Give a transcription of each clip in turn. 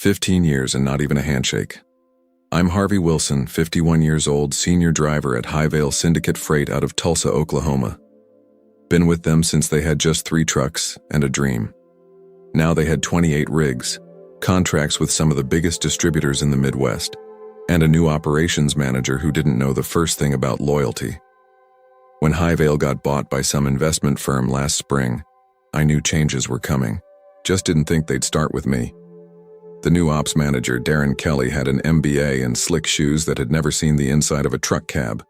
15 years and not even a handshake. I'm Harvey Wilson, 51 years old, senior driver at Hy-Vale Syndicate Freight out of Tulsa, Oklahoma. Been with them since they had just 3 trucks and a dream. Now they had 28 rigs, contracts with some of the biggest distributors in the Midwest, and a new operations manager who didn't know the first thing about loyalty. When Hy-Vale got bought by some investment firm last spring, I knew changes were coming. Just didn't think they'd start with me. The new ops manager, Darren Kelly, had an MBA and slick shoes that had never seen the inside of a truck cab.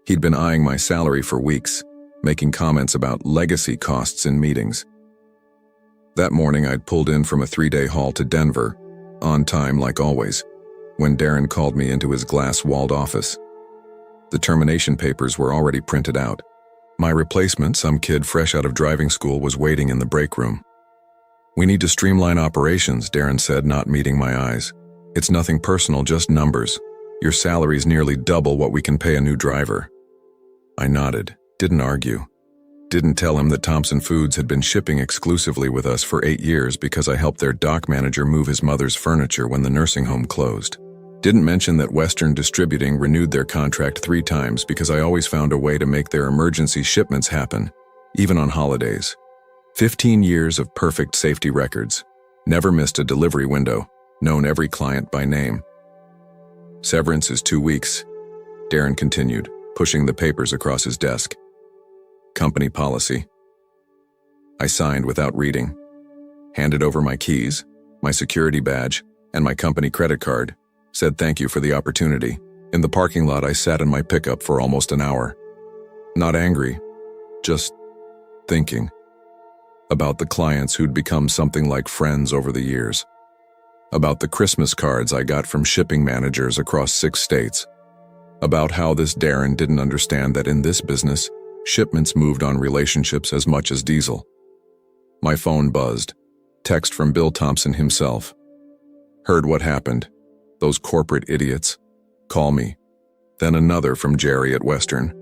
He'd been eyeing my salary for weeks, making comments about legacy costs in meetings. That morning, I'd pulled in from a 3-day haul to Denver, on time like always, when Darren called me into his glass-walled office. The termination papers were already printed out. My replacement, some kid fresh out of driving school, was waiting in the break room. "We need to streamline operations," Darren said, not meeting my eyes. "It's nothing personal, just numbers. Your salary's nearly double what we can pay a new driver." I nodded, didn't argue. Didn't tell him that Thompson Foods had been shipping exclusively with us for 8 years because I helped their dock manager move his mother's furniture when the nursing home closed. Didn't mention that Western Distributing renewed their contract 3 times because I always found a way to make their emergency shipments happen, even on holidays. 15 years of perfect safety records. Never missed a delivery window. Known every client by name. "Severance is 2 weeks," Darren continued, pushing the papers across his desk. "Company policy." I signed without reading. Handed over my keys, my security badge, and my company credit card. Said thank you for the opportunity. In the parking lot, I sat in my pickup for almost an hour. Not angry, just thinking. About the clients who'd become something like friends over the years. About the Christmas cards I got from shipping managers across 6 states. About how this Darren didn't understand that in this business, shipments moved on relationships as much as diesel. My phone buzzed. Text from Bill Thompson himself. "Heard what happened. Those corporate idiots. Call me." Then another from Jerry at Western.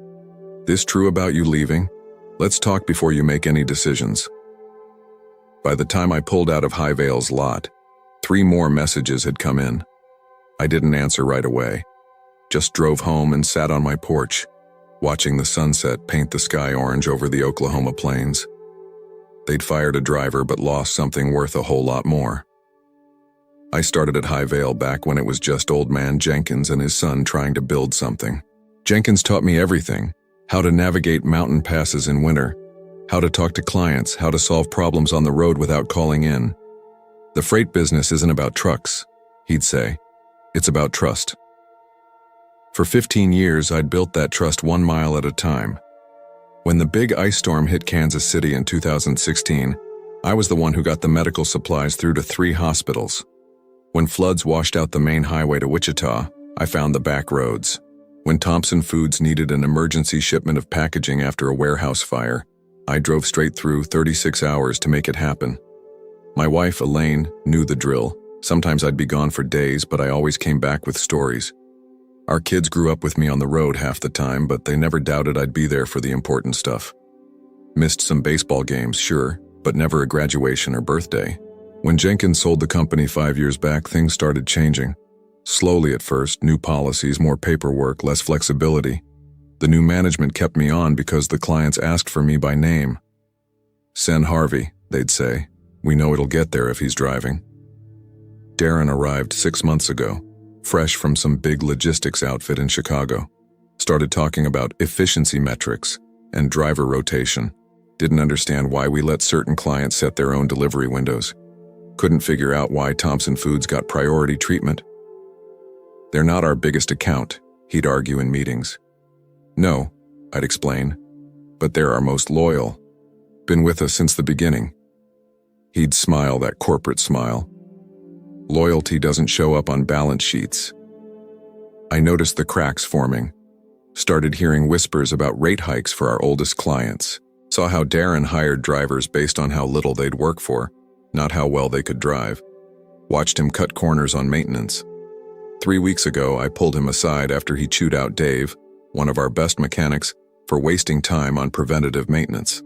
"This true about you leaving? Let's talk before you make any decisions." By the time I pulled out of Hy-Vale's lot, 3 more messages had come in. I didn't answer right away. Just drove home and sat on my porch, watching the sunset paint the sky orange over the Oklahoma plains. They'd fired a driver but lost something worth a whole lot more. I started at Hy-Vale back when it was just old man Jenkins and his son trying to build something. Jenkins taught me everything: how to navigate mountain passes in winter, how to talk to clients, how to solve problems on the road without calling in. "The freight business isn't about trucks," he'd say. "It's about trust." For 15 years, I'd built that trust 1 mile at a time. When the big ice storm hit Kansas City in 2016, I was the one who got the medical supplies through to 3 hospitals. When floods washed out the main highway to Wichita, I found the back roads. When Thompson Foods needed an emergency shipment of packaging after a warehouse fire, I drove straight through 36 hours to make it happen. My wife, Elaine, knew the drill. Sometimes I'd be gone for days, but I always came back with stories. Our kids grew up with me on the road half the time, but they never doubted I'd be there for the important stuff. Missed some baseball games, sure, but never a graduation or birthday. When Jenkins sold the company 5 years back, things started changing. Slowly at first, new policies, more paperwork, less flexibility. The new management kept me on because the clients asked for me by name. "Send Harvey," they'd say. "We know it'll get there if he's driving." Darren arrived 6 months ago, fresh from some big logistics outfit in Chicago. Started talking about efficiency metrics and driver rotation. Didn't understand why we let certain clients set their own delivery windows. Couldn't figure out why Thompson Foods got priority treatment. "They're not our biggest account," he'd argue in meetings. "No," I'd explain, "but they're our most loyal. Been with us since the beginning." He'd smile, that corporate smile. "Loyalty doesn't show up on balance sheets." I noticed the cracks forming. Started hearing whispers about rate hikes for our oldest clients. Saw how Darren hired drivers based on how little they'd work for, not how well they could drive. Watched him cut corners on maintenance. 3 weeks ago, I pulled him aside after he chewed out Dave, one of our best mechanics, for wasting time on preventative maintenance.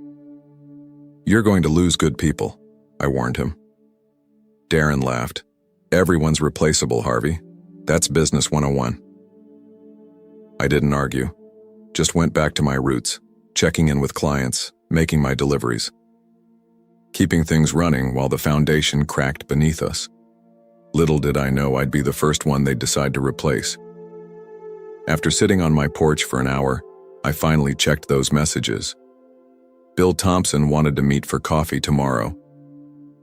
"You're going to lose good people," I warned him. Darren laughed. Everyone's replaceable, Harvey. That's business 101. I didn't argue. Just went back to my roots, checking in with clients, making my deliveries. Keeping things running while the foundation cracked beneath us. Little did I know I'd be the first one they'd decide to replace. After sitting on my porch for an hour, I finally checked those messages. Bill Thompson wanted to meet for coffee tomorrow.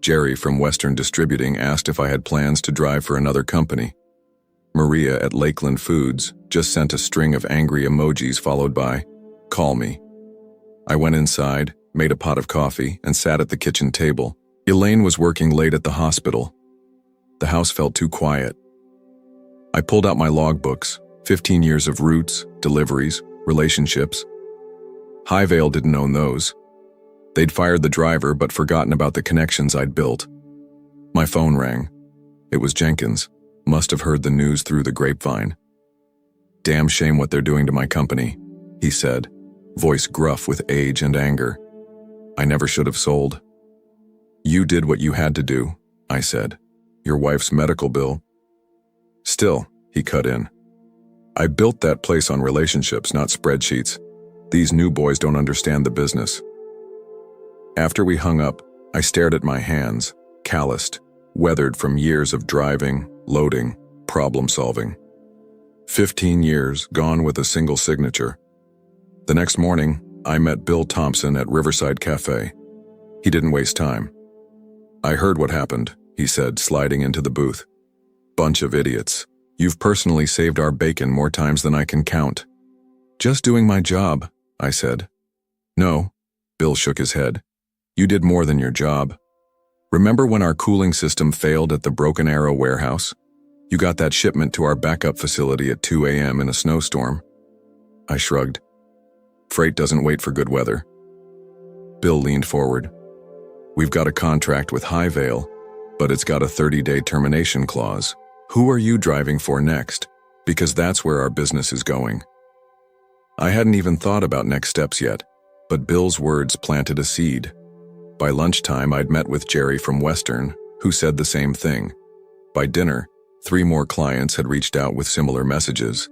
Jerry from Western Distributing asked if I had plans to drive for another company. Maria at Lakeland Foods just sent a string of angry emojis followed by, "Call me." I went inside, made a pot of coffee, and sat at the kitchen table. Elaine was working late at the hospital. The house felt too quiet. I pulled out my logbooks, 15 years of routes, deliveries, relationships. Hy-Vale didn't own those. They'd fired the driver but forgotten about the connections I'd built. My phone rang. It was Jenkins. Must have heard the news through the grapevine. "Damn shame what they're doing to my company," he said, voice gruff with age and anger. "I never should have sold." "You did what you had to do," I said. "Your wife's medical bill." "Still," he cut in. "I built that place on relationships, not spreadsheets. These new boys don't understand the business." After we hung up, I stared at my hands, calloused, weathered from years of driving, loading, problem-solving. 15 years gone with a single signature. The next morning, I met Bill Thompson at Riverside Cafe. He didn't waste time. "I heard what happened," he said, sliding into the booth. "Bunch of idiots. You've personally saved our bacon more times than I can count." "Just doing my job," I said. "No," Bill shook his head. "You did more than your job. Remember when our cooling system failed at the Broken Arrow warehouse? You got that shipment to our backup facility at 2 a.m. in a snowstorm." I shrugged. "Freight doesn't wait for good weather." Bill leaned forward. "We've got a contract with Hy-Vale, but it's got a 30-day termination clause. Who are you driving for next? Because that's where our business is going." I hadn't even thought about next steps yet, but Bill's words planted a seed. By lunchtime, I'd met with Jerry from Western, who said the same thing. By dinner, 3 more clients had reached out with similar messages.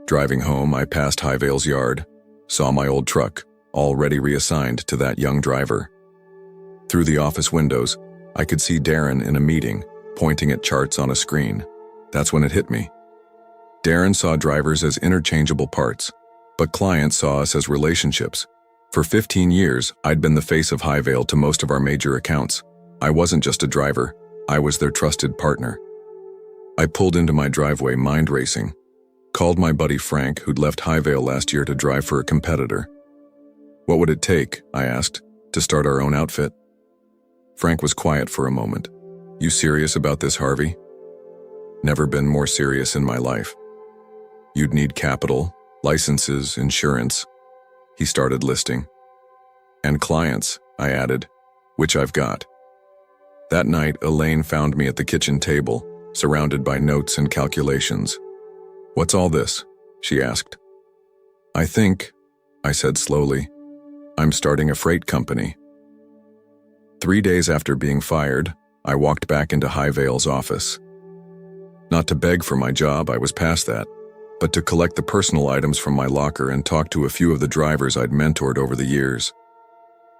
Driving home, I passed Hy-Vale's yard, saw my old truck, already reassigned to that young driver. Through the office windows, I could see Darren in a meeting, pointing at charts on a screen. That's when it hit me. Darren saw drivers as interchangeable parts, but clients saw us as relationships. For 15 years, I'd been the face of Hy-Vale to most of our major accounts. I wasn't just a driver, I was their trusted partner. I pulled into my driveway, mind racing. Called my buddy Frank, who'd left Hy-Vale last year to drive for a competitor. "What would it take," I asked, "to start our own outfit?" Frank was quiet for a moment. "You serious about this, Harvey?" "Never been more serious in my life." "You'd need capital, licenses, insurance." He started listing. "And clients," I added, "which I've got." That night, Elaine found me at the kitchen table, surrounded by notes and calculations. "What's all this?" she asked. I think," I said slowly, "I'm starting a freight company." 3 days after being fired, I walked back into Hy-Vale's office. Not to beg for my job, I was past that, but to collect the personal items from my locker and talk to a few of the drivers I'd mentored over the years.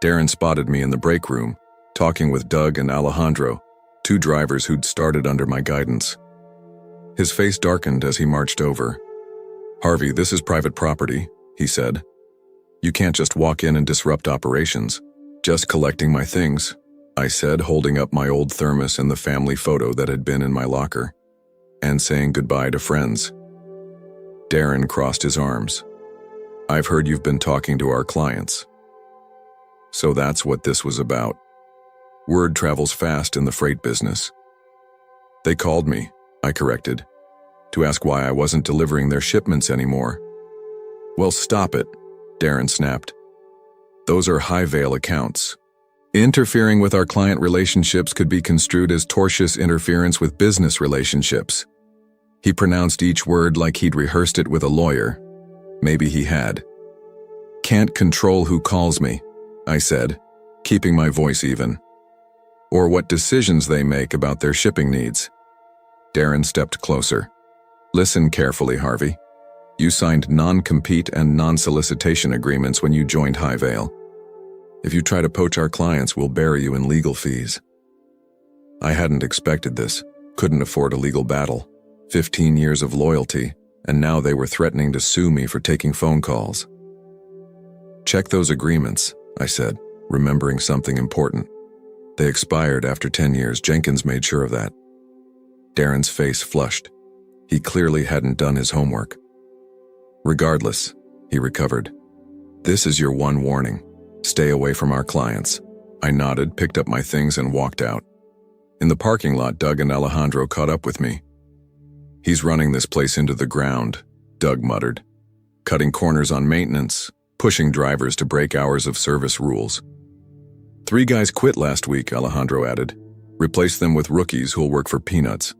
Darren spotted me in the break room, talking with Doug and Alejandro, 2 drivers who'd started under my guidance. His face darkened as he marched over. "Harvey, this is private property," he said. "You can't just walk in and disrupt operations." "Just collecting my things," I said, holding up my old thermos and the family photo that had been in my locker. "And saying goodbye to friends." Darren crossed his arms. "I've heard you've been talking to our clients." So that's what this was about. Word travels fast in the freight business. "They called me," I corrected, "to ask why I wasn't delivering their shipments anymore." "Well, stop it," Darren snapped. "Those are Hy-Vale accounts. Interfering with our client relationships could be construed as tortious interference with business relationships." He pronounced each word like he'd rehearsed it with a lawyer. Maybe he had. "Can't control who calls me," I said, keeping my voice even. "Or what decisions they make about their shipping needs. Darren stepped closer. Listen carefully, Harvey. You signed non-compete and non-solicitation agreements when you joined Hy-Vale. If you try to poach our clients, we'll bury you in legal fees. I hadn't expected this, couldn't afford a legal battle. 15 years of loyalty, and now they were threatening to sue me for taking phone calls. Check those agreements, I said, remembering something important. They expired after 10 years. Jenkins made sure of that. Darren's face flushed. He clearly hadn't done his homework. Regardless, he recovered. This is your one warning. Stay away from our clients. I nodded, picked up my things, and walked out. In the parking lot, Doug and Alejandro caught up with me. He's running this place into the ground, Doug muttered. Cutting corners on maintenance, pushing drivers to break hours of service rules. 3 guys quit last week, Alejandro added. Replace them with rookies who'll work for peanuts.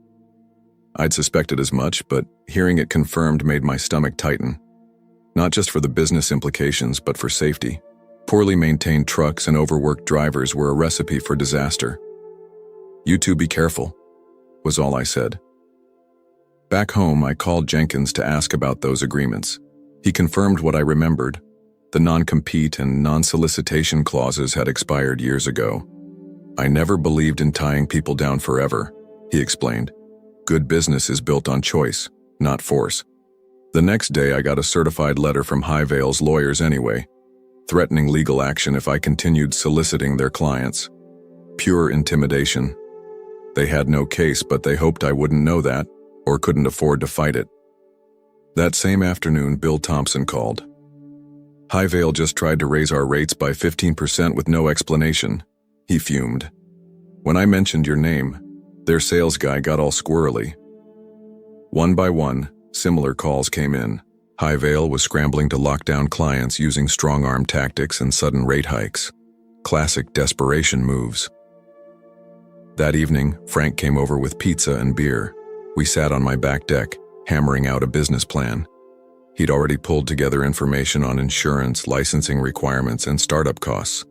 I'd suspected as much, but hearing it confirmed made my stomach tighten. Not just for the business implications, but for safety. Poorly maintained trucks and overworked drivers were a recipe for disaster. You two be careful, was all I said. Back home, I called Jenkins to ask about those agreements. He confirmed what I remembered. The non-compete and non-solicitation clauses had expired years ago. I never believed in tying people down forever, he explained. Good business is built on choice, not force. The next day, I got a certified letter from Hy-Vale's lawyers anyway, threatening legal action if I continued soliciting their clients. Pure intimidation. They had no case, but they hoped I wouldn't know that, or couldn't afford to fight it. That same afternoon, Bill Thompson called. Hy-Vale just tried to raise our rates by 15% with no explanation, he fumed. When I mentioned your name, their sales guy got all squirrely. One by one, similar calls came in. Hy-Vale was scrambling to lock down clients using strong-arm tactics and sudden rate hikes. Classic desperation moves. That evening, Frank came over with pizza and beer. We sat on my back deck, hammering out a business plan. He'd already pulled together information on insurance, licensing requirements, and startup costs.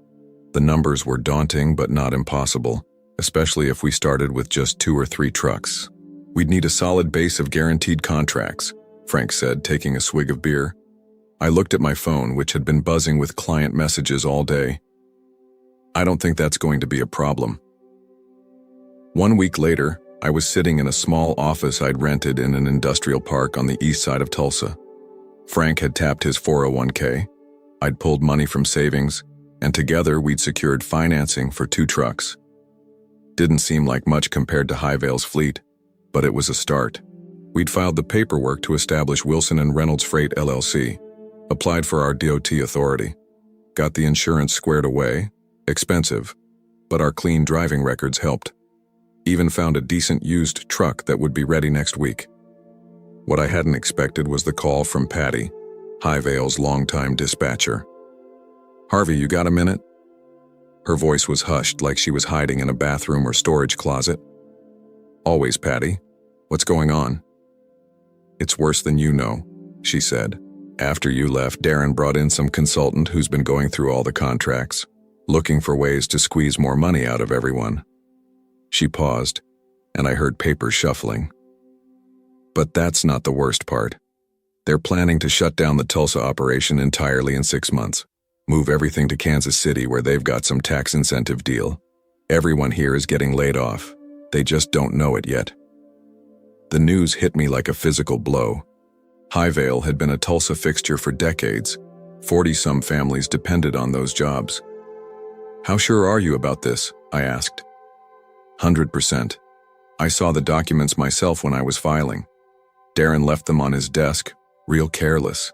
The numbers were daunting but not impossible, especially if we started with just 2 or 3 trucks. We'd need a solid base of guaranteed contracts, Frank said, taking a swig of beer. I looked at my phone, which had been buzzing with client messages all day. I don't think that's going to be a problem. 1 week later, I was sitting in a small office I'd rented in an industrial park on the east side of Tulsa. Frank had tapped his 401k. I'd pulled money from savings, and together we'd secured financing for 2 trucks. Didn't seem like much compared to Hy-Vale's fleet, but it was a start. We'd filed the paperwork to establish Wilson and Reynolds Freight LLC, applied for our DOT authority, got the insurance squared away, expensive, but our clean driving records helped. Even found a decent used truck that would be ready next week. What I hadn't expected was the call from Patty, Hy-Vale's longtime dispatcher. Harvey, you got a minute? Her voice was hushed, like she was hiding in a bathroom or storage closet. Always, Patty. What's going on? It's worse than you know, she said. After you left, Darren brought in some consultant who's been going through all the contracts, looking for ways to squeeze more money out of everyone. She paused, and I heard papers shuffling. But that's not the worst part. They're planning to shut down the Tulsa operation entirely in 6 months. Move everything to Kansas City where they've got some tax incentive deal. Everyone here is getting laid off. They just don't know it yet. The news hit me like a physical blow. Hy-Vale had been a Tulsa fixture for decades. 40-some families depended on those jobs. How sure are you about this? I asked. 100%. I saw the documents myself when I was filing. Darren left them on his desk, real careless.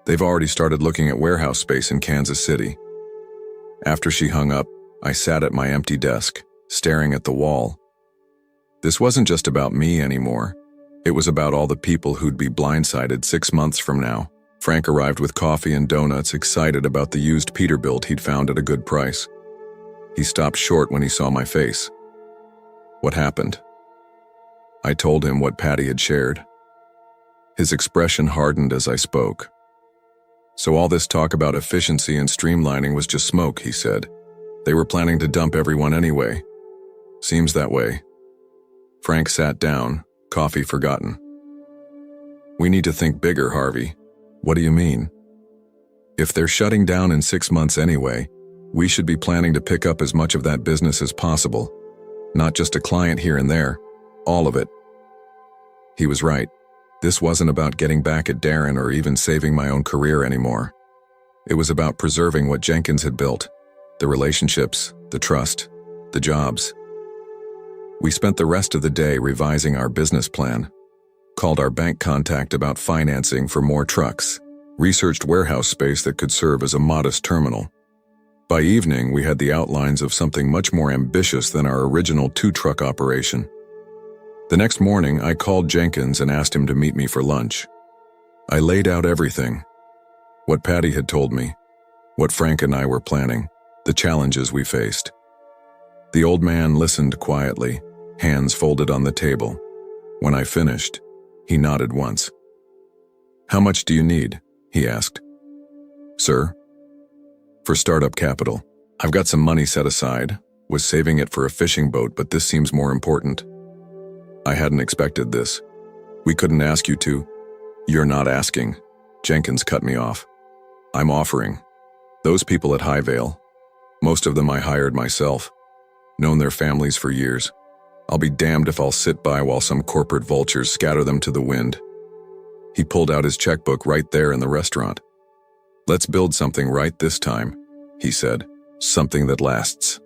They've already started looking at warehouse space in Kansas City. After she hung up, I sat at my empty desk, staring at the wall. This wasn't just about me anymore. It was about all the people who'd be blindsided 6 months from now. Frank arrived with coffee and donuts, excited about the used Peterbilt he'd found at a good price. He stopped short when he saw my face. What happened? I told him what Patty had shared. His expression hardened as I spoke. So all this talk about efficiency and streamlining was just smoke, he said. They were planning to dump everyone anyway. Seems that way. Frank sat down, Coffee forgotten. We need to think bigger, Harvey. What do you mean? If they're shutting down in 6 months anyway, we should be planning to pick up as much of that business as possible. Not just a client here and there, all of it. He was right. This wasn't about getting back at Darren or even saving my own career anymore. It was about preserving what Jenkins had built, the relationships, the trust, the jobs. We spent the rest of the day revising our business plan, called our bank contact about financing for more trucks, researched warehouse space that could serve as a modest terminal. By evening, we had the outlines of something much more ambitious than our original 2-truck operation. The next morning, I called Jenkins and asked him to meet me for lunch. I laid out everything. What Patty had told me, what Frank and I were planning, the challenges we faced. The old man listened quietly, hands folded on the table. When I finished, he nodded once. "How much do you need?" he asked. "Sir?" "For startup capital. I've got some money set aside, was saving it for a fishing boat, but this seems more important." I hadn't expected this. "We couldn't ask you to." "You're not asking." Jenkins cut me off. "I'm offering. Those people at Hy-Vale, most of them I hired myself, known their families for years. I'll be damned if I'll sit by while some corporate vultures scatter them to the wind." He pulled out his checkbook right there in the restaurant. "Let's build something right this time," he said, "something that lasts."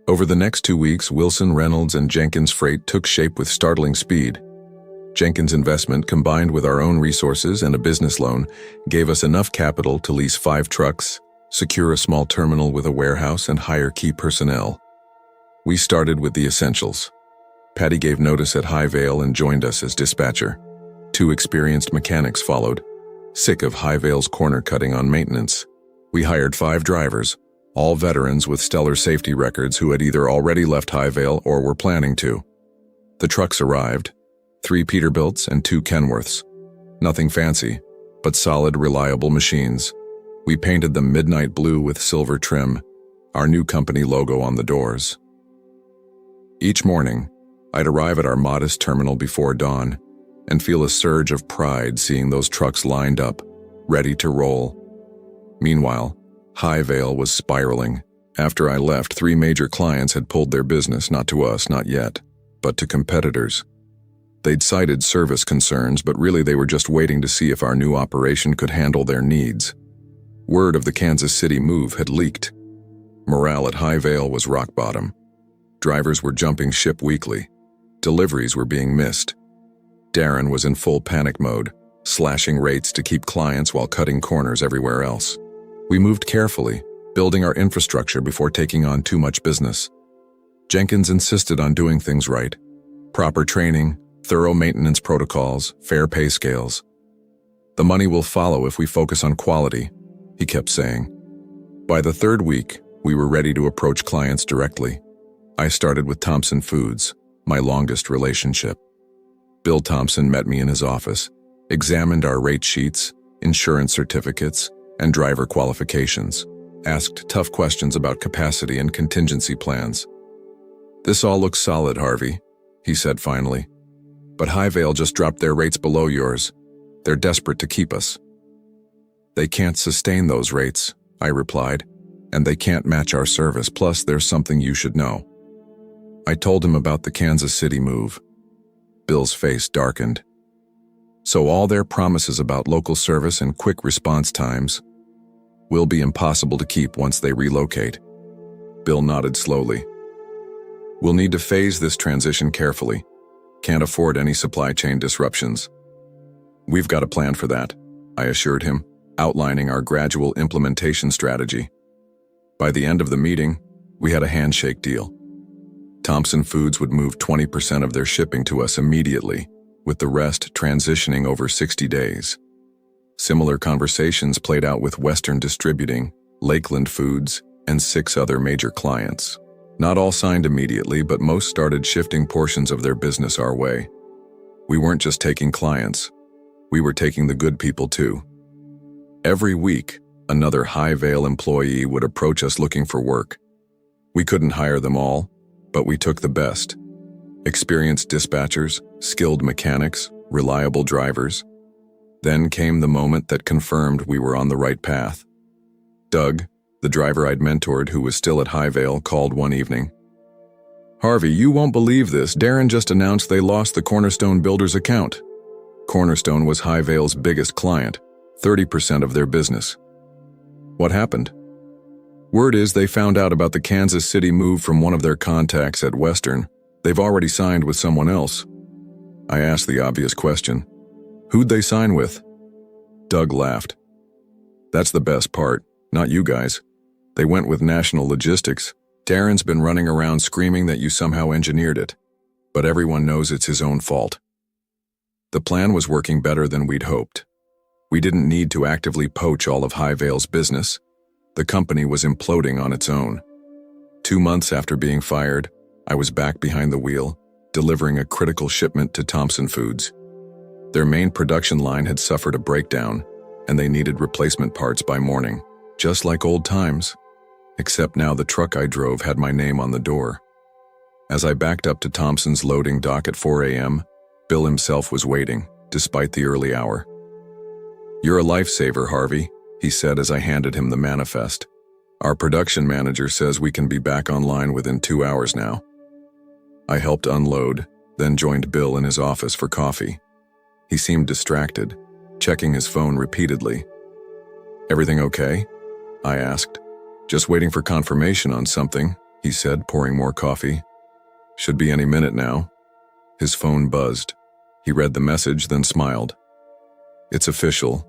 Over the next 2 weeks, Wilson, Reynolds, and Jenkins Freight took shape with startling speed. Jenkins' investment, combined with our own resources and a business loan, gave us enough capital to lease 5 trucks, secure a small terminal with a warehouse, and hire key personnel. We started with the essentials. Patty gave notice at Hy-Vale and joined us as dispatcher. 2 experienced mechanics followed, sick of Hy-Vale's corner cutting on maintenance. We hired 5 drivers, all veterans with stellar safety records who had either already left Hy-Vale or were planning to. The trucks arrived, 3 Peterbilts and 2 Kenworths. Nothing fancy, but solid, reliable machines. We painted them midnight blue with silver trim, our new company logo on the doors. Each morning, I'd arrive at our modest terminal before dawn and feel a surge of pride seeing those trucks lined up, ready to roll. Meanwhile, Hy-Vale was spiraling. After I left, 3 major clients had pulled their business, not to us, not yet, but to competitors. They'd cited service concerns, but really they were just waiting to see if our new operation could handle their needs. Word of the Kansas City move had leaked. Morale at Hy-Vale was rock bottom. Drivers were jumping ship weekly. Deliveries were being missed. Darren was in full panic mode, slashing rates to keep clients while cutting corners everywhere else. We moved carefully, building our infrastructure before taking on too much business. Jenkins insisted on doing things right. Proper training, thorough maintenance protocols, fair pay scales. "The money will follow if we focus on quality," he kept saying. By the 3rd week, we were ready to approach clients directly. I started with Thompson Foods, my longest relationship. Bill Thompson met me in his office, examined our rate sheets, insurance certificates, and driver qualifications, asked tough questions about capacity and contingency plans. "This all looks solid, Harvey," he said finally. "But Hy-Vale just dropped their rates below yours. They're desperate to keep us." "They can't sustain those rates," I replied, "and they can't match our service, plus there's something you should know." I told him about the Kansas City move. Bill's face darkened. "So all their promises about local service and quick response times will be impossible to keep once they relocate." Bill nodded slowly. "We'll need to phase this transition carefully. Can't afford any supply chain disruptions." "We've got a plan for that," I assured him, outlining our gradual implementation strategy. By the end of the meeting, we had a handshake deal. Thompson Foods would move 20% of their shipping to us immediately, with the rest transitioning over 60 days. Similar conversations played out with Western Distributing, Lakeland Foods, and 6 other major clients. Not all signed immediately, but most started shifting portions of their business our way. We weren't just taking clients, we were taking the good people too. Every week, another Hy-Vale employee would approach us looking for work. We couldn't hire them all, but we took the best. Experienced dispatchers, skilled mechanics, reliable drivers. Then came the moment that confirmed we were on the right path. Doug, the driver I'd mentored who was still at Hy-Vale, called one evening. "Harvey, you won't believe this. Darren just announced they lost the Cornerstone Builders account." Cornerstone was Hy-Vale's biggest client, 30% of their business. "What happened?" "Word is they found out about the Kansas City move from one of their contacts at Western. They've already signed with someone else." I asked the obvious question. "Who'd they sign with?" Doug laughed. "That's the best part, not you guys. They went with National Logistics. Darren's been running around screaming that you somehow engineered it, but everyone knows it's his own fault." The plan was working better than we'd hoped. We didn't need to actively poach all of Hy-Vale's business. The company was imploding on its own. 2 months after being fired, I was back behind the wheel, delivering a critical shipment to Thompson Foods. Their main production line had suffered a breakdown, and they needed replacement parts by morning, just like old times. Except now the truck I drove had my name on the door. As I backed up to Thompson's loading dock at 4 a.m., Bill himself was waiting, despite the early hour. "You're a lifesaver, Harvey," he said as I handed him the manifest. "Our production manager says we can be back online within 2 hours now." I helped unload, then joined Bill in his office for coffee. He seemed distracted, checking his phone repeatedly. "Everything okay?" I asked. "Just waiting for confirmation on something," he said, pouring more coffee. "Should be any minute now." His phone buzzed. He read the message, then smiled. "It's official.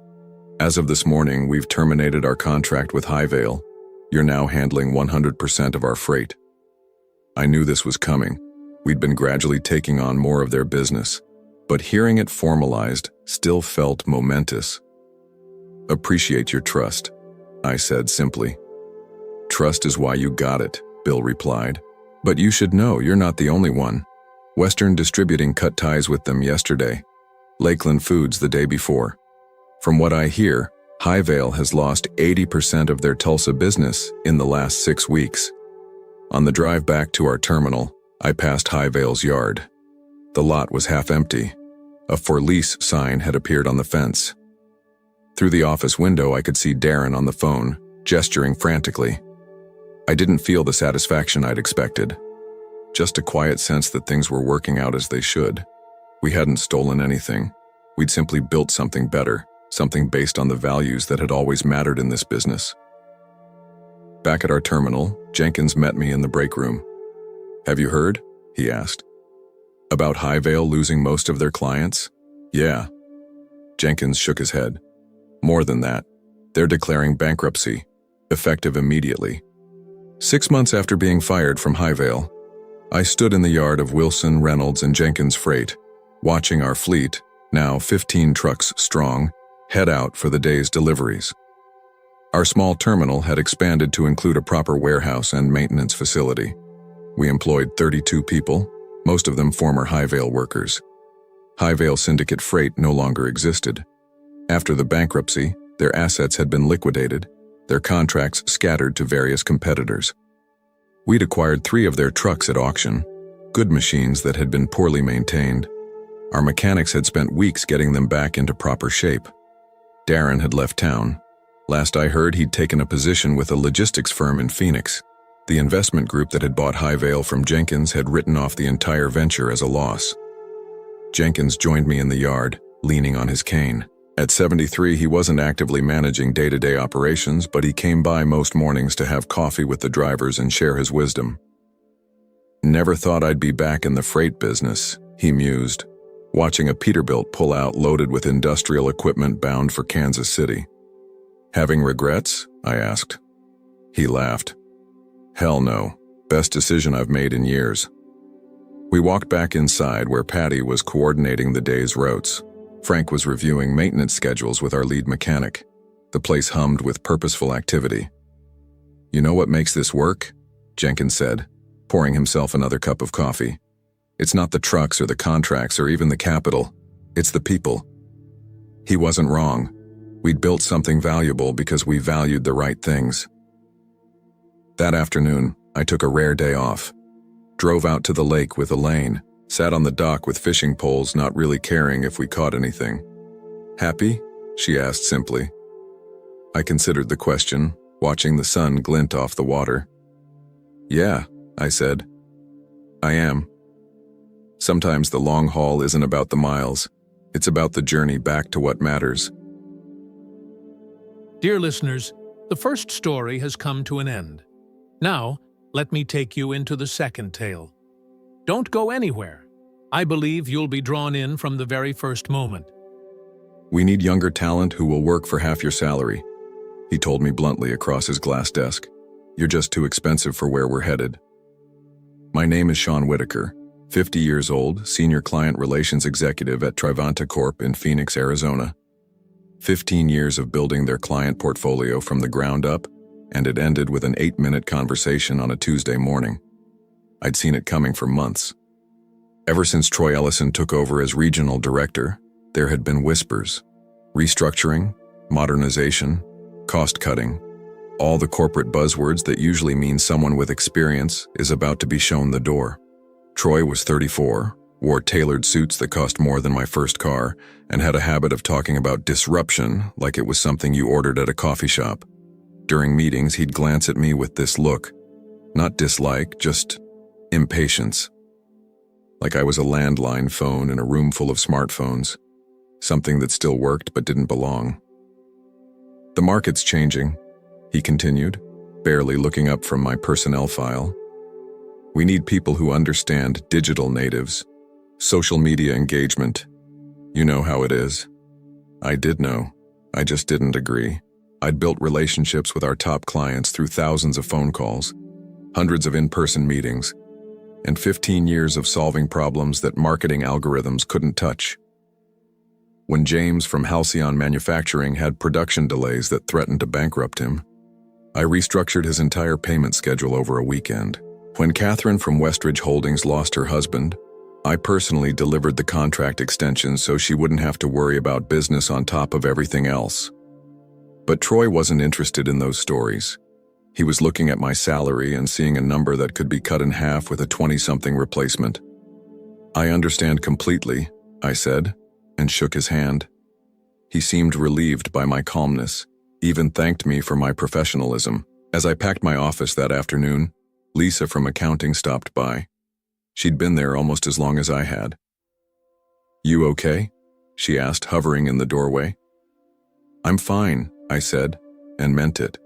As of this morning, we've terminated our contract with Hy-Vale. You're now handling 100% of our freight." I knew this was coming. We'd been gradually taking on more of their business, but hearing it formalized still felt momentous. "Appreciate your trust," I said simply. "Trust is why you got it," Bill replied. "But you should know you're not the only one. Western Distributing cut ties with them yesterday. Lakeland Foods the day before. From what I hear, Hy-Vale has lost 80% of their Tulsa business in the last 6 weeks." On the drive back to our terminal, I passed Hy-Vale's yard. The lot was half empty. A for lease sign had appeared on the fence. Through the office window, I could see Darren on the phone, gesturing frantically. I didn't feel the satisfaction I'd expected. Just a quiet sense that things were working out as they should. We hadn't stolen anything. We'd simply built something better, something based on the values that had always mattered in this business. Back at our terminal, Jenkins met me in the break room. "Have you heard?" he asked. "About Hy-Vale losing most of their clients?" "Yeah." Jenkins shook his head. "More than that. They're declaring bankruptcy, effective immediately." 6 months after being fired from Hy-Vale, I stood in the yard of Wilson, Reynolds, and Jenkins Freight, watching our fleet, now 15 trucks strong, head out for the day's deliveries. Our small terminal had expanded to include a proper warehouse and maintenance facility. We employed 32 people, most of them former Hy-Vale workers. Hy-Vale Syndicate Freight no longer existed. After the bankruptcy, their assets had been liquidated, their contracts scattered to various competitors. We'd acquired 3 of their trucks at auction, good machines that had been poorly maintained. Our mechanics had spent weeks getting them back into proper shape. Darren had left town. Last I heard, he'd taken a position with a logistics firm in Phoenix. The investment group that had bought Hy-Vale from Jenkins had written off the entire venture as a loss. Jenkins joined me in the yard, leaning on his cane. At 73, he wasn't actively managing day-to-day operations, but he came by most mornings to have coffee with the drivers and share his wisdom. "Never thought I'd be back in the freight business," he mused, watching a Peterbilt pull out loaded with industrial equipment bound for Kansas City. "Having regrets?" I asked. He laughed. "Hell no. Best decision I've made in years." We walked back inside where Patty was coordinating the day's routes. Frank was reviewing maintenance schedules with our lead mechanic. The place hummed with purposeful activity. "You know what makes this work?" Jenkins said, pouring himself another cup of coffee. "It's not the trucks or the contracts or even the capital. It's the people." He wasn't wrong. We'd built something valuable because we valued the right things. That afternoon, I took a rare day off. Drove out to the lake with Elaine, Sat on the dock with fishing poles, not really caring if we caught anything. Happy? She asked simply. I considered the question, watching the sun glint off the water. Yeah, I said. I am. Sometimes the long haul isn't about the miles. It's about the journey back to what matters. Dear listeners, the first story has come to an end. Now, let me take you into the second tale. Don't go anywhere. I believe you'll be drawn in from the very first moment. We need younger talent who will work for half your salary, he told me bluntly across his glass desk. You're just too expensive for where we're headed. My name is Sean Whitaker, 50 years old, senior client relations executive at Trivanta Corp in Phoenix, Arizona. 15 years of building their client portfolio from the ground up, and it ended with an 8-minute conversation on a Tuesday morning. I'd seen it coming for months. Ever since Troy Ellison took over as regional director, there had been whispers. Restructuring, modernization, cost-cutting, all the corporate buzzwords that usually mean someone with experience is about to be shown the door. Troy was 34, wore tailored suits that cost more than my first car, and had a habit of talking about disruption like it was something you ordered at a coffee shop. During meetings, he'd glance at me with this look. Not dislike, just impatience. Like I was a landline phone in a room full of smartphones. Something that still worked but didn't belong. The market's changing, he continued, barely looking up from my personnel file. We need people who understand digital natives, social media engagement. You know how it is. I did know. I just didn't agree. I'd built relationships with our top clients through thousands of phone calls, hundreds of in-person meetings, and 15 years of solving problems that marketing algorithms couldn't touch. When James from Halcyon Manufacturing had production delays that threatened to bankrupt him, I restructured his entire payment schedule over a weekend. When Catherine from Westridge Holdings lost her husband, I personally delivered the contract extensions so she wouldn't have to worry about business on top of everything else. But Troy wasn't interested in those stories. He was looking at my salary and seeing a number that could be cut in half with a 20-something replacement. I understand completely, I said, and shook his hand. He seemed relieved by my calmness, even thanked me for my professionalism. As I packed my office that afternoon, Lisa from accounting stopped by. She'd been there almost as long as I had. You okay? She asked, hovering in the doorway. I'm fine, I said, and meant it.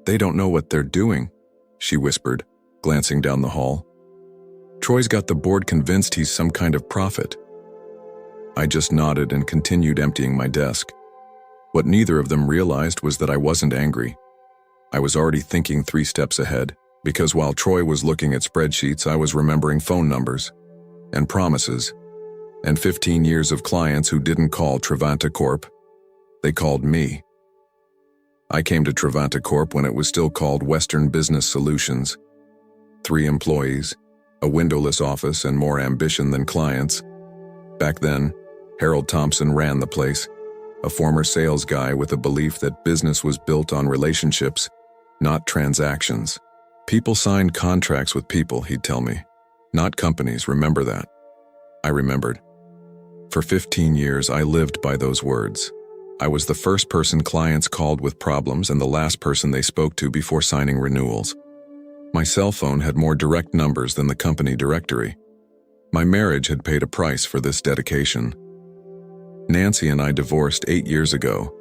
They don't know what they're doing, she whispered, glancing down the hall. Troy's got the board convinced he's some kind of prophet. I just nodded and continued emptying my desk. What neither of them realized was that I wasn't angry. I was already thinking 3 steps ahead, because while Troy was looking at spreadsheets, I was remembering phone numbers, and promises, and 15 years of clients who didn't call Trivanta Corp. They called me. I came to Trivanta Corp when it was still called Western Business Solutions. 3 employees, a windowless office, and more ambition than clients. Back then, Harold Thompson ran the place, a former sales guy with a belief that business was built on relationships, not transactions. People signed contracts with people, he'd tell me, not companies. Remember that. I remembered. For 15 years, I lived by those words. I was the first person clients called with problems and the last person they spoke to before signing renewals. My cell phone had more direct numbers than the company directory. My marriage had paid a price for this dedication. Nancy and I divorced 8 years ago,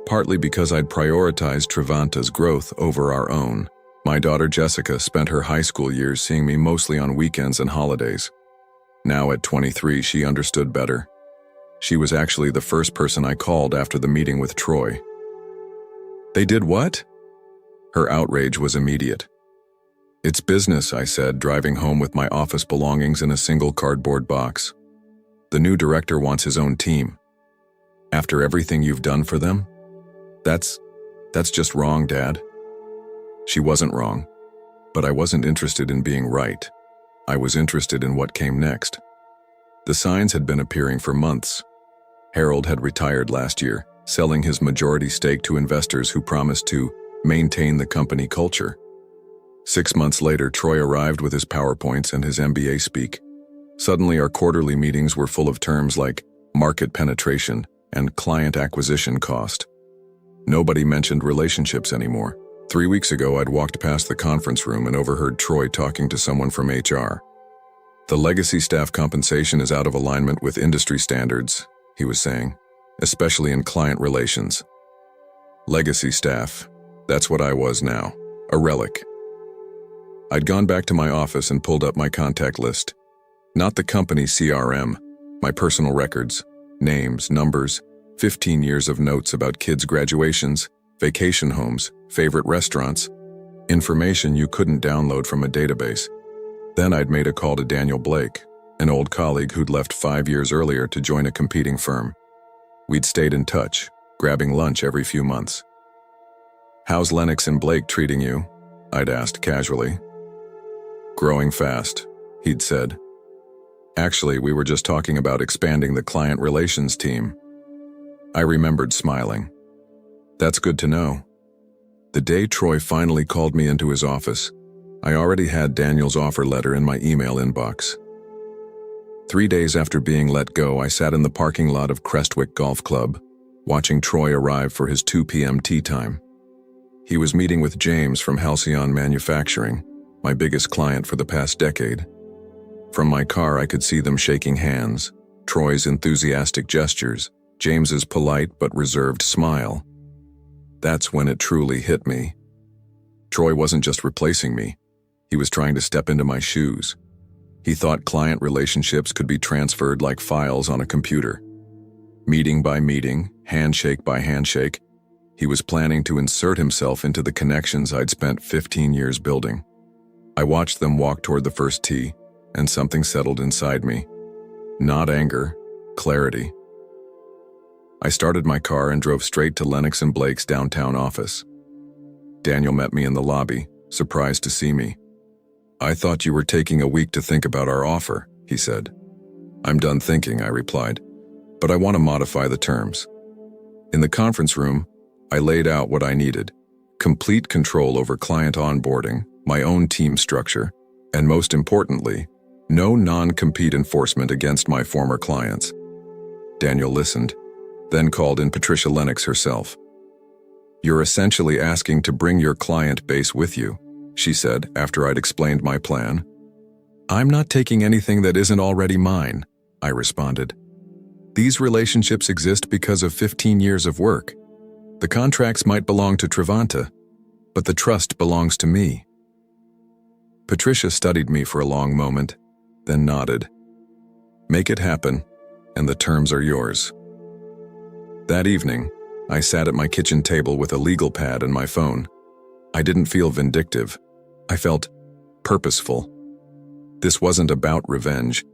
partly because I'd prioritized Trivanta's growth over our own. My daughter Jessica spent her high school years seeing me mostly on weekends and holidays. Now at 23, she understood better. She was actually the first person I called after the meeting with Troy. They did what? Her outrage was immediate. It's business, I said, driving home with my office belongings in a single cardboard box. The new director wants his own team. After everything you've done for them? That's just wrong, Dad. She wasn't wrong, but I wasn't interested in being right. I was interested in what came next. The signs had been appearing for months. Harold had retired last year, selling his majority stake to investors who promised to maintain the company culture. 6 months later, Troy arrived with his PowerPoints and his MBA speak. Suddenly, our quarterly meetings were full of terms like market penetration and client acquisition cost. Nobody mentioned relationships anymore. 3 weeks ago, I'd walked past the conference room and overheard Troy talking to someone from HR. The legacy staff compensation is out of alignment with industry standards, he was saying, especially in client relations. Legacy staff, that's what I was now, a relic. I'd gone back to my office and pulled up my contact list. Not the company CRM, my personal records, names, numbers, 15 years of notes about kids' graduations, vacation homes, favorite restaurants, information you couldn't download from a database. Then I'd made a call to Daniel Blake, an old colleague who'd left 5 years earlier to join a competing firm. We'd stayed in touch, grabbing lunch every few months. "How's Lennox and Blake treating you?" I'd asked casually. "Growing fast," he'd said. "Actually, we were just talking about expanding the client relations team." I remembered smiling. That's good to know. The day Troy finally called me into his office, I already had Daniel's offer letter in my email inbox. 3 days after being let go, I sat in the parking lot of Crestwick Golf Club, watching Troy arrive for his 2 p.m. tea time. He was meeting with James from Halcyon Manufacturing, my biggest client for the past decade. From my car, I could see them shaking hands, Troy's enthusiastic gestures, James's polite but reserved smile. That's when it truly hit me. Troy wasn't just replacing me. He was trying to step into my shoes. He thought client relationships could be transferred like files on a computer. Meeting by meeting, handshake by handshake, he was planning to insert himself into the connections I'd spent 15 years building. I watched them walk toward the first tee, and something settled inside me. Not anger, clarity. I started my car and drove straight to Lennox and Blake's downtown office. Daniel met me in the lobby, surprised to see me. "I thought you were taking a week to think about our offer," he said. "I'm done thinking," I replied, "but I want to modify the terms." In the conference room, I laid out what I needed: complete control over client onboarding, my own team structure, and most importantly, no non-compete enforcement against my former clients. Daniel listened, then called in Patricia Lennox herself. "You're essentially asking to bring your client base with you," she said after I'd explained my plan. "I'm not taking anything that isn't already mine," I responded. "These relationships exist because of 15 years of work. The contracts might belong to Trivanta, but the trust belongs to me." Patricia studied me for a long moment, then nodded. "Make it happen, and the terms are yours." That evening, I sat at my kitchen table with a legal pad and my phone. I didn't feel vindictive. I felt purposeful. This wasn't about revenge.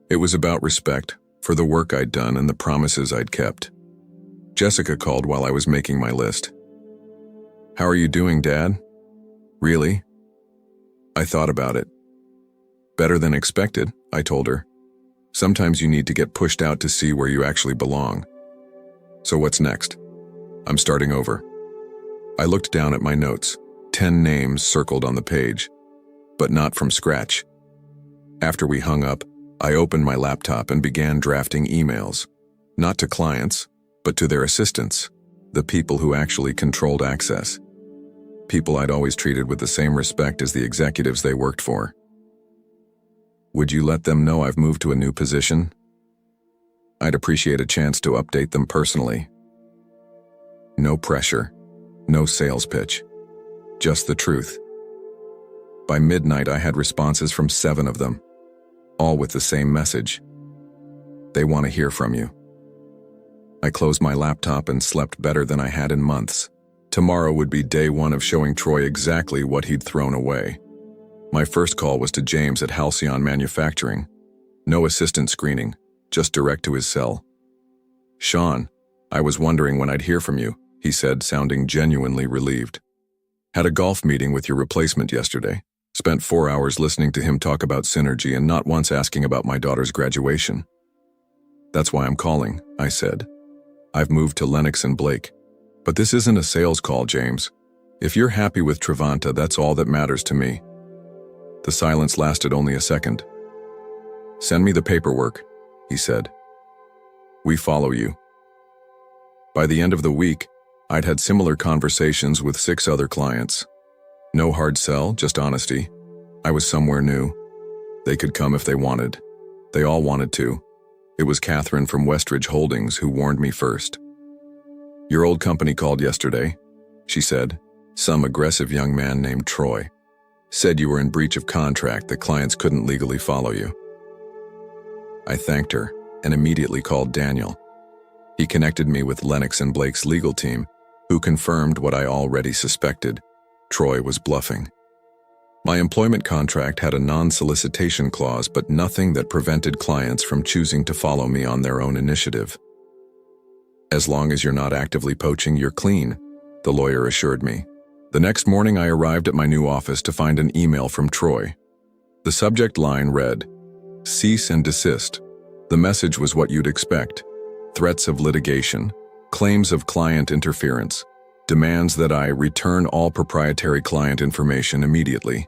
It was about respect for the work I'd done and the promises I'd kept. Jessica called while I was making my list. "How are you doing, Dad?" "Really?" I thought about it. "Better than expected," I told her. "Sometimes you need to get pushed out to see where you actually belong." "So what's next?" "I'm starting over." I looked down at my notes, 10 names circled on the page, but not from scratch. After we hung up, I opened my laptop and began drafting emails, not to clients, but to their assistants, the people who actually controlled access. People I'd always treated with the same respect as the executives they worked for. "Would you let them know I've moved to a new position? I'd appreciate a chance to update them personally." No pressure, no sales pitch, just the truth. By midnight, I had responses from 7 of them, all with the same message. "They want to hear from you." I closed my laptop and slept better than I had in months. Tomorrow would be day 1 of showing Troy exactly what he'd thrown away. My first call was to James at Halcyon Manufacturing. No assistant screening, just direct to his cell. "Sean, I was wondering when I'd hear from you," he said, sounding genuinely relieved. "Had a golf meeting with your replacement yesterday. Spent 4 hours listening to him talk about synergy and not once asking about my daughter's graduation." "That's why I'm calling," I said. "I've moved to Lennox and Blake. But this isn't a sales call, James. If you're happy with Trivanta, that's all that matters to me." The silence lasted only a second. "Send me the paperwork," he said. "We follow you." By the end of the week, I'd had similar conversations with 6 other clients. No hard sell, just honesty. I was somewhere new. They could come if they wanted. They all wanted to. It was Catherine from Westridge Holdings who warned me first. "Your old company called yesterday," she said. "Some aggressive young man named Troy. Said you were in breach of contract, that clients couldn't legally follow you." I thanked her and immediately called Daniel. He connected me with Lennox and Blake's legal team, who confirmed what I already suspected. Troy was bluffing. My employment contract had a non-solicitation clause, but nothing that prevented clients from choosing to follow me on their own initiative. "As long as you're not actively poaching, you're clean," the lawyer assured me. The next morning I arrived at my new office to find an email from Troy. The subject line read, "Cease and desist." The message was what you'd expect. Threats of litigation, claims of client interference, demands that I return all proprietary client information immediately.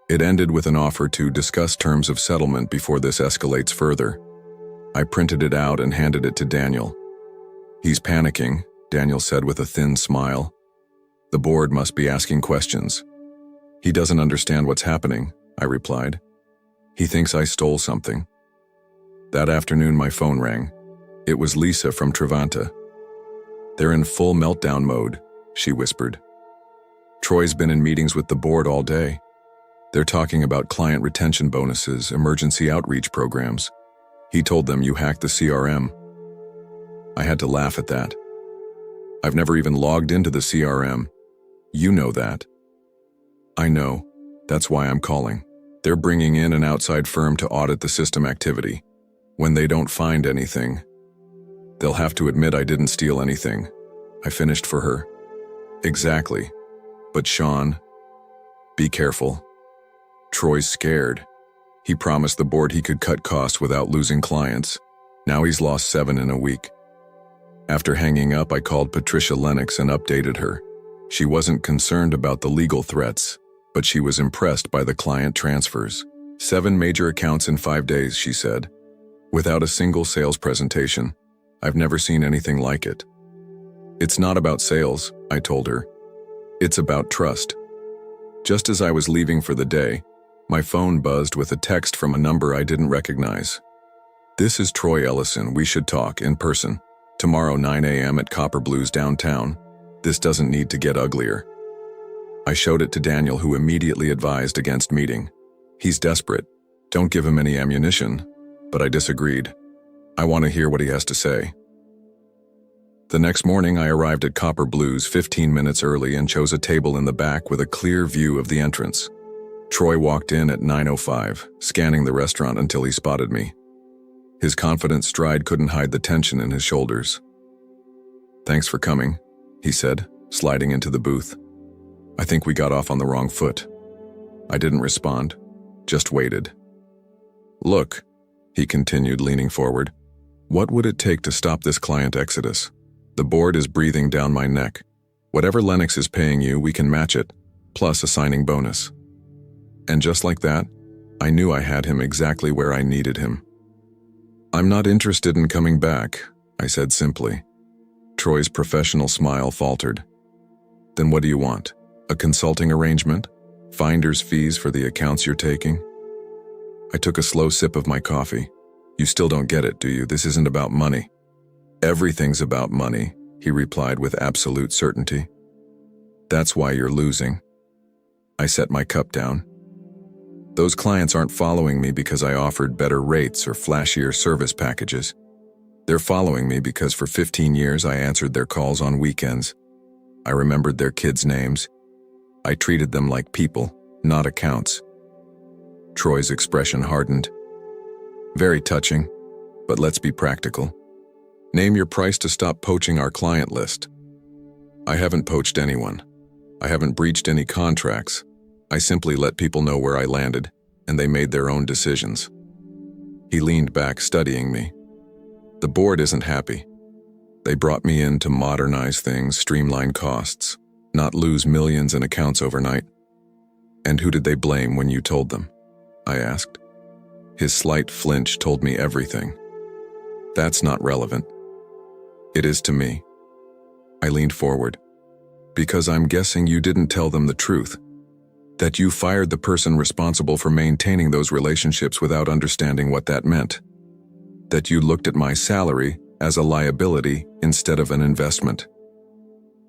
It ended with an offer to discuss terms of settlement before this escalates further. I printed it out and handed it to Daniel. "He's panicking," Daniel said with a thin smile. "The board must be asking questions." "He doesn't understand what's happening," I replied. "He thinks I stole something." That afternoon my phone rang. It was Lisa from Trevanta. "They're in full meltdown mode," she whispered. "Troy's been in meetings with the board all day. They're talking about client retention bonuses, emergency outreach programs. He told them you hacked the CRM." I had to laugh at that. "I've never even logged into the CRM. You know that." "I know. That's why I'm calling. They're bringing in an outside firm to audit the system activity. When they don't find anything, they'll have to admit I didn't steal anything." I finished for her. "Exactly. But Sean, be careful. Troy's scared. He promised the board he could cut costs without losing clients. Now he's lost 7 in a week." After hanging up, I called Patricia Lennox and updated her. She wasn't concerned about the legal threats, but she was impressed by the client transfers. 7 major accounts in 5 days, she said. Without a single sales presentation. I've never seen anything like it. "It's not about sales," I told her. "It's about trust." Just as I was leaving for the day, my phone buzzed with a text from a number I didn't recognize. "This is Troy Ellison. We should talk in person. Tomorrow 9 a.m. at Copper Blues downtown. This doesn't need to get uglier." I showed it to Daniel, who immediately advised against meeting. "He's desperate. Don't give him any ammunition." But I disagreed. "I want to hear what he has to say." The next morning I arrived at Copper Blues 15 minutes early and chose a table in the back with a clear view of the entrance. Troy walked in at 9:05, scanning the restaurant until he spotted me. His confident stride couldn't hide the tension in his shoulders. "Thanks for coming," he said, sliding into the booth. "I think we got off on the wrong foot." I didn't respond, just waited. "Look," he continued, leaning forward, "what would it take to stop this client exodus? The board is breathing down my neck. Whatever Lennox is paying you, we can match it, plus a signing bonus." And just like that, I knew I had him exactly where I needed him. "I'm not interested in coming back," I said simply. Troy's professional smile faltered. "Then what do you want? A consulting arrangement? Finder's fees for the accounts you're taking?" I took a slow sip of my coffee. "You still don't get it, do you? This isn't about money." "Everything's about money," he replied with absolute certainty. "That's why you're losing." I set my cup down. Those clients aren't following me because I offered better rates or flashier service packages. They're following me because for 15 years I answered their calls on weekends. I remembered their kids' names. I treated them like people, not accounts. Troy's expression hardened. "Very touching, but let's be practical. Name your price to stop poaching our client list." "I haven't poached anyone. I haven't breached any contracts. I simply let people know where I landed, and they made their own decisions." He leaned back, studying me. "The board isn't happy. They brought me in to modernize things, streamline costs, not lose millions in accounts overnight." "And who did they blame when you told them?" I asked. His slight flinch told me everything. That's not relevant. It is to me. I leaned forward. Because I'm guessing you didn't tell them the truth. That you fired the person responsible for maintaining those relationships without understanding what that meant. That you looked at my salary as a liability instead of an investment.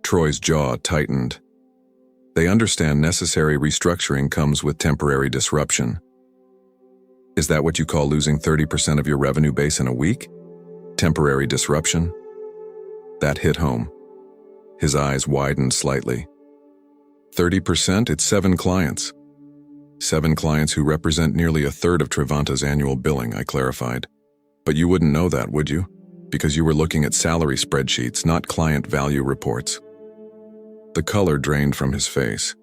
Troy's jaw tightened. They understand necessary restructuring comes with temporary disruption. Is that what you call losing 30% of your revenue base in a week? Temporary disruption? That hit home. His eyes widened slightly. 30%, it's 7 clients. 7 clients who represent nearly a third of Trivanta's annual billing, I clarified. But you wouldn't know that, would you? Because you were looking at salary spreadsheets, not client value reports. The color drained from his face.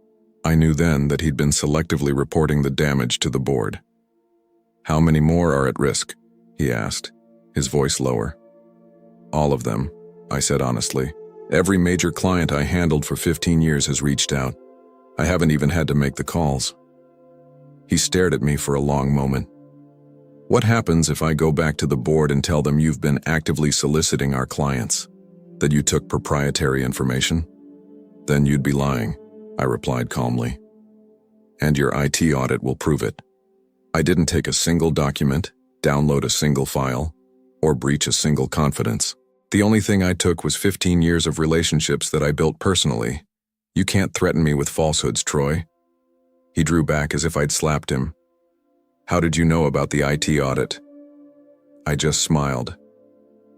I knew then that he'd been selectively reporting the damage to the board. How many more are at risk? He asked, his voice lower. All of them, I said honestly. Every major client I handled for 15 years has reached out. I haven't even had to make the calls. He stared at me for a long moment. What happens if I go back to the board and tell them you've been actively soliciting our clients? That you took proprietary information? Then you'd be lying, I replied calmly. And your IT audit will prove it. I didn't take a single document, download a single file, or breach a single confidence. The only thing I took was 15 years of relationships that I built personally. You can't threaten me with falsehoods, Troy. He drew back as if I'd slapped him. How did you know about the IT audit? I just smiled.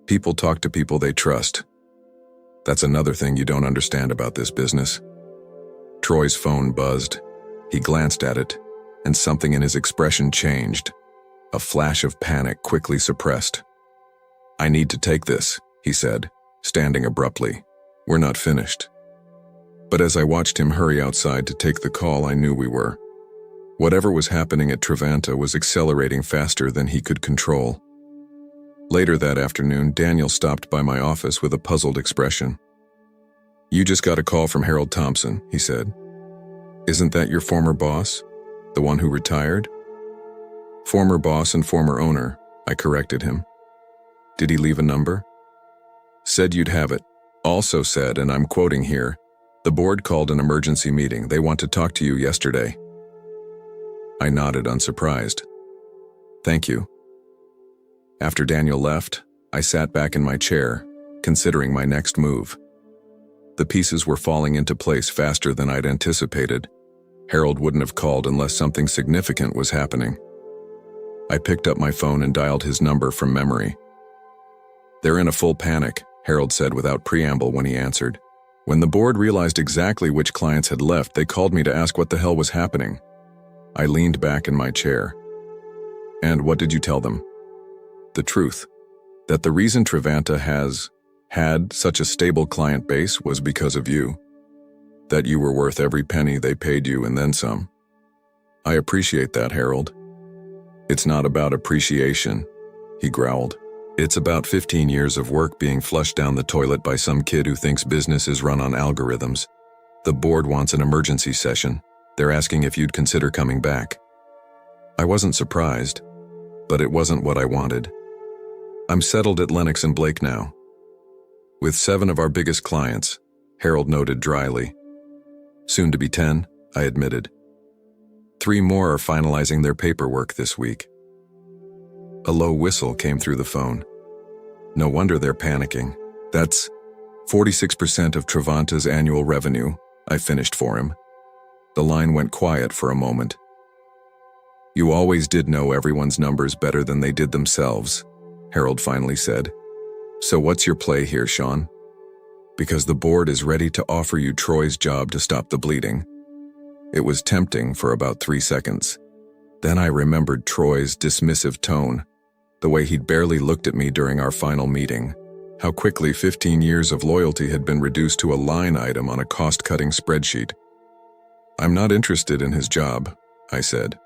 People talk to people they trust. That's another thing you don't understand about this business. Troy's phone buzzed. He glanced at it, and something in his expression changed. A flash of panic quickly suppressed. I need to take this, he said, standing abruptly. We're not finished. But as I watched him hurry outside to take the call, I knew we were. Whatever was happening at Trivanta was accelerating faster than he could control. Later that afternoon, Daniel stopped by my office with a puzzled expression. You just got a call from Harold Thompson, he said. Isn't that your former boss? The one who retired? Former boss and former owner, I corrected him. Did he leave a number? Said you'd have it. Also said, and I'm quoting here, the board called an emergency meeting. They want to talk to you yesterday. I nodded, unsurprised. Thank you. After Daniel left, I sat back in my chair, considering my next move. The pieces were falling into place faster than I'd anticipated. Harold wouldn't have called unless something significant was happening. I picked up my phone and dialed his number from memory. They're in a full panic, Harold said without preamble when he answered. When the board realized exactly which clients had left, they called me to ask what the hell was happening. I leaned back in my chair. And what did you tell them? The truth. That the reason Trivanta has had such a stable client base was because of you. That you were worth every penny they paid you and then some. I appreciate that, Harold. It's not about appreciation, he growled. It's about 15 years of work being flushed down the toilet by some kid who thinks business is run on algorithms. The board wants an emergency session. They're asking if you'd consider coming back. I wasn't surprised, but it wasn't what I wanted. I'm settled at Lennox and Blake now. With 7 of our biggest clients, Harold noted dryly. Soon to be 10, I admitted. 3 more are finalizing their paperwork this week. A low whistle came through the phone. No wonder they're panicking. That's 46% of Trivanta's annual revenue, I finished for him. The line went quiet for a moment. You always did know everyone's numbers better than they did themselves, Harold finally said. So what's your play here, Sean? Because the board is ready to offer you Troy's job to stop the bleeding. It was tempting for about 3 seconds. Then I remembered Troy's dismissive tone, the way he'd barely looked at me during our final meeting, how quickly 15 years of loyalty had been reduced to a line item on a cost-cutting spreadsheet. I'm not interested in his job, I said.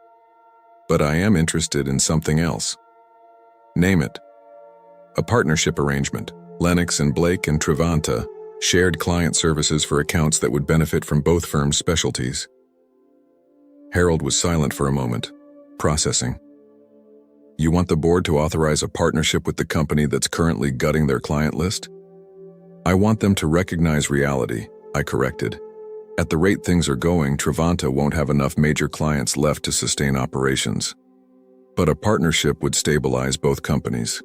But I am interested in something else. Name it. A partnership arrangement. Lennox and Blake and Trivanta shared client services for accounts that would benefit from both firms' specialties. Harold was silent for a moment, processing. You want the board to authorize a partnership with the company that's currently gutting their client list? I want them to recognize reality, I corrected. At the rate things are going, Trevanta won't have enough major clients left to sustain operations. But a partnership would stabilize both companies.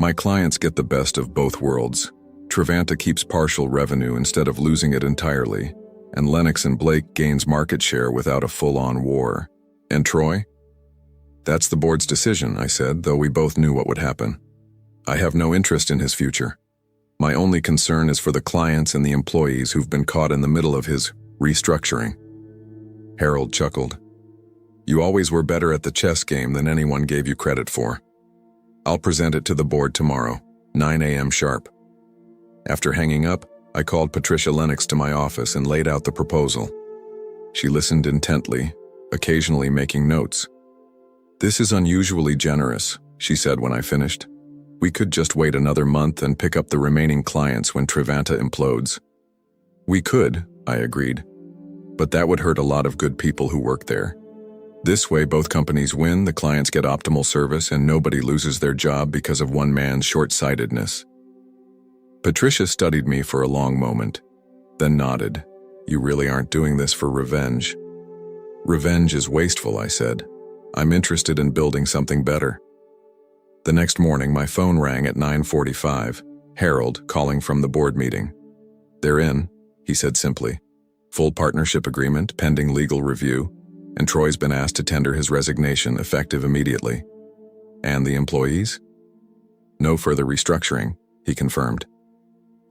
My clients get the best of both worlds. Trevanta keeps partial revenue instead of losing it entirely, and Lennox and Blake gains market share without a full-on war. And Troy? That's the board's decision, I said, though we both knew what would happen. I have no interest in his future. My only concern is for the clients and the employees who've been caught in the middle of his restructuring. Harold chuckled. You always were better at the chess game than anyone gave you credit for. I'll present it to the board tomorrow, 9 a.m. sharp. After hanging up, I called Patricia Lennox to my office and laid out the proposal. She listened intently, occasionally making notes. This is unusually generous, she said when I finished. We could just wait another month and pick up the remaining clients when Trevanta implodes. We could, I agreed. But that would hurt a lot of good people who work there. This way both companies win, the clients get optimal service, and nobody loses their job because of one man's short-sightedness. Patricia studied me for a long moment, then nodded. You really aren't doing this for revenge. Revenge is wasteful, I said. I'm interested in building something better. The next morning, my phone rang at 9:45. Harold, calling from the board meeting. They're in, he said simply. Full partnership agreement, pending legal review, and Troy's been asked to tender his resignation, effective immediately. And the employees? No further restructuring, he confirmed.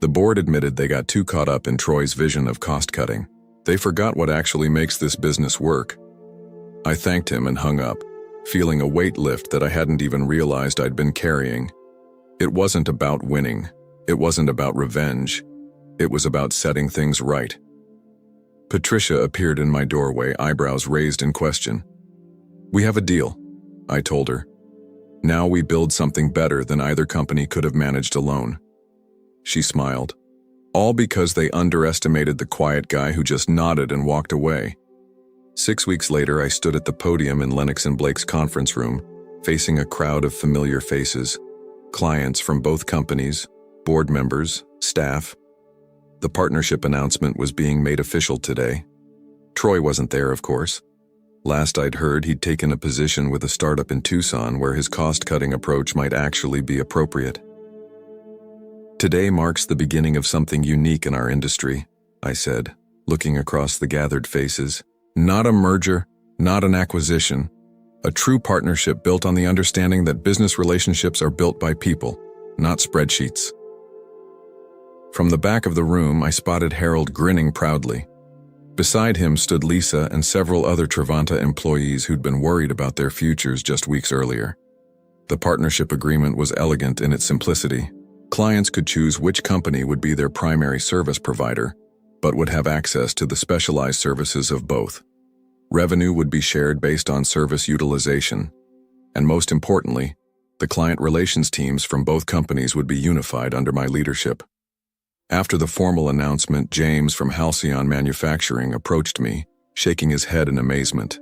The board admitted they got too caught up in Troy's vision of cost-cutting. They forgot what actually makes this business work. I thanked him and hung up, feeling a weight lift that I hadn't even realized I'd been carrying. It wasn't about winning. It wasn't about revenge. It was about setting things right. Patricia appeared in my doorway, eyebrows raised in question. We have a deal, I told her. Now we build something better than either company could have managed alone. She smiled. All because they underestimated the quiet guy who just nodded and walked away. 6 weeks later, I stood at the podium in Lennox and Blake's conference room, facing a crowd of familiar faces, clients from both companies, board members, staff. The partnership announcement was being made official today. Troy wasn't there, of course. Last I'd heard, he'd taken a position with a startup in Tucson where his cost-cutting approach might actually be appropriate. Today marks the beginning of something unique in our industry, I said, looking across the gathered faces. Not a merger, not an acquisition, a true partnership built on the understanding that business relationships are built by people, not spreadsheets. From the back of the room, I spotted Harold grinning proudly. Beside him stood Lisa and several other Trevanta employees who'd been worried about their futures just weeks earlier. The partnership agreement was elegant in its simplicity. Clients could choose which company would be their primary service provider, but would have access to the specialized services of both. Revenue would be shared based on service utilization, and most importantly, the client relations teams from both companies would be unified under my leadership. After the formal announcement, James from Halcyon Manufacturing approached me, shaking his head in amazement.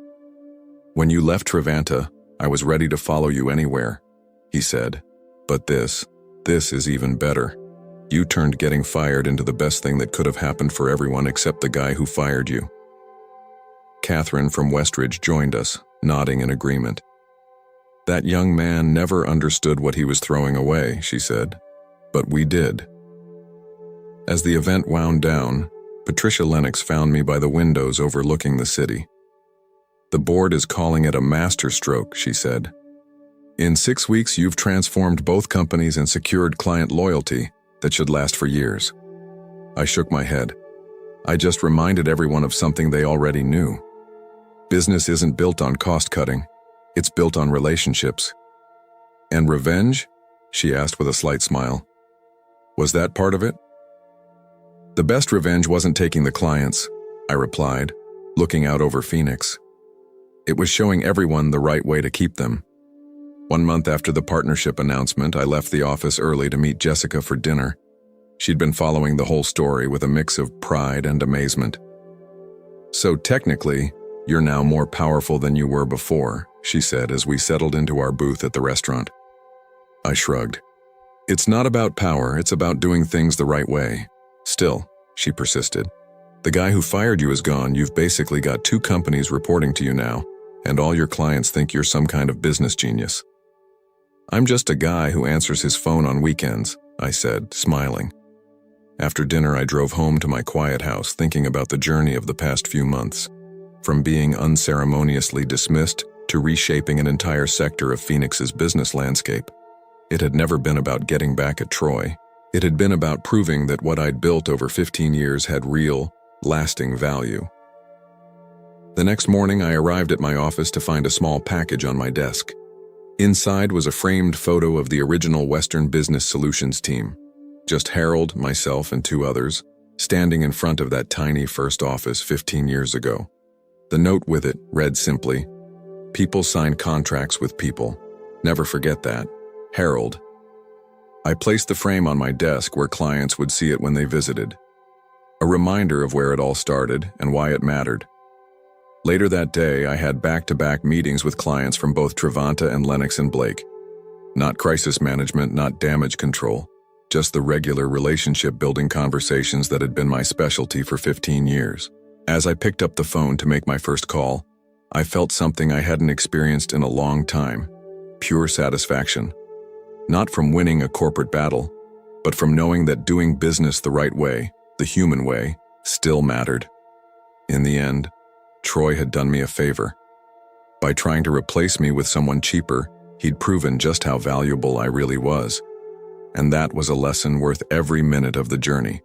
When you left Trevanta, I was ready to follow you anywhere, he said. But this is even better. You turned getting fired into the best thing that could have happened for everyone except the guy who fired you. Catherine from Westridge joined us, nodding in agreement. That young man never understood what he was throwing away, she said, but we did. As the event wound down, Patricia Lennox found me by the windows overlooking the city. The board is calling it a masterstroke, she said. In 6 weeks, you've transformed both companies and secured client loyalty that should last for years. I shook my head. I just reminded everyone of something they already knew. Business isn't built on cost-cutting. It's built on relationships. And revenge? She asked with a slight smile. Was that part of it? The best revenge wasn't taking the clients, I replied, looking out over Phoenix. It was showing everyone the right way to keep them. 1 month after the partnership announcement, I left the office early to meet Jessica for dinner. She'd been following the whole story with a mix of pride and amazement. So technically, you're now more powerful than you were before, she said as we settled into our booth at the restaurant. I shrugged. It's not about power, it's about doing things the right way. Still, she persisted. The guy who fired you is gone. You've basically got 2 companies reporting to you now, and all your clients think you're some kind of business genius. I'm just a guy who answers his phone on weekends, I said, smiling. After dinner, I drove home to my quiet house thinking about the journey of the past few months. From being unceremoniously dismissed to reshaping an entire sector of Phoenix's business landscape. It had never been about getting back at Troy. It had been about proving that what I'd built over 15 years had real, lasting value. The next morning, I arrived at my office to find a small package on my desk. Inside was a framed photo of the original Western Business Solutions team. Just Harold, myself, and 2 others, standing in front of that tiny first office 15 years ago. The note with it read simply, "People sign contracts with people. Never forget that. Harold." I placed the frame on my desk where clients would see it when they visited. A reminder of where it all started and why it mattered. Later that day, I had back-to-back meetings with clients from both Trevanta and Lennox and Blake. Not crisis management, not damage control, just the regular relationship-building conversations that had been my specialty for 15 years. As I picked up the phone to make my first call, I felt something I hadn't experienced in a long time, pure satisfaction. Not from winning a corporate battle, but from knowing that doing business the right way, the human way, still mattered. In the end, Troy had done me a favor. By trying to replace me with someone cheaper, he'd proven just how valuable I really was. And that was a lesson worth every minute of the journey.